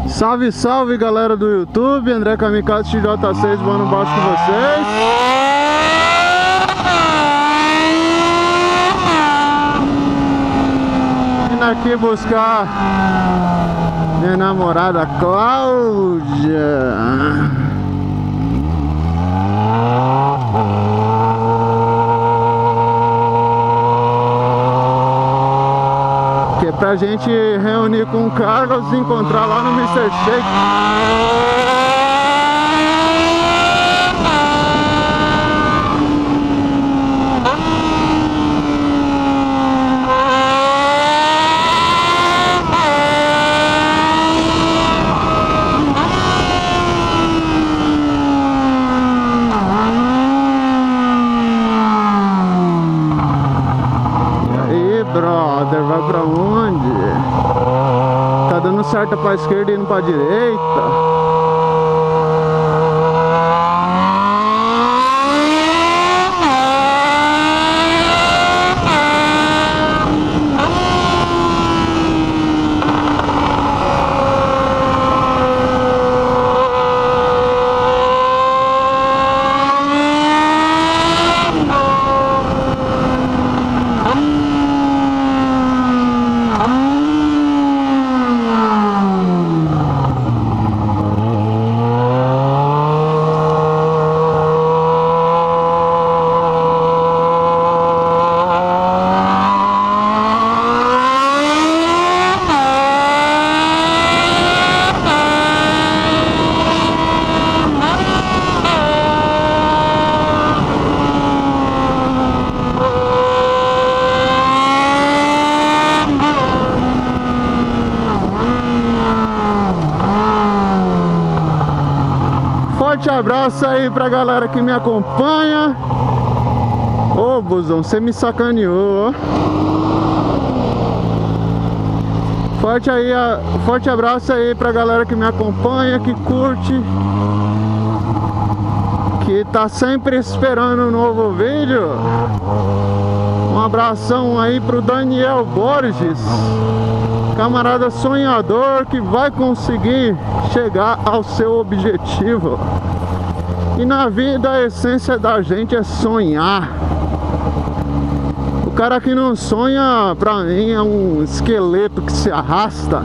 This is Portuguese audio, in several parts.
Salve, salve galera do YouTube, André Kamikaze XJ6 voando baixo com vocês. Vindo aqui buscar minha namorada Cláudia. Que é pra gente reunir com o Carlos e encontrar lá no Mr. Shake. Brother, vai pra onde? Tá dando certo pra esquerda e indo pra direita. Forte abraço aí pra galera que me acompanha. Ô, busão, você me sacaneou. Forte abraço aí pra galera que me acompanha, que curte, que tá sempre esperando um novo vídeo. Um abração aí pro Daniel Borges, camarada sonhador que vai conseguir chegar ao seu objetivo. E na vida a essência da gente é sonhar. O cara que não sonha, pra mim, é um esqueleto que se arrasta.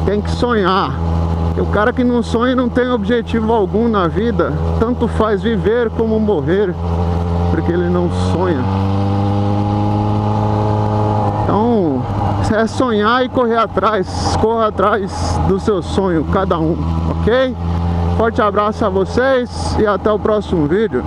Tem que sonhar. E o cara que não sonha não tem objetivo algum na vida. Tanto faz viver como morrer, porque ele não sonha. Então, é sonhar e correr atrás. Corra atrás do seu sonho, cada um, ok? Forte abraço a vocês e até o próximo vídeo.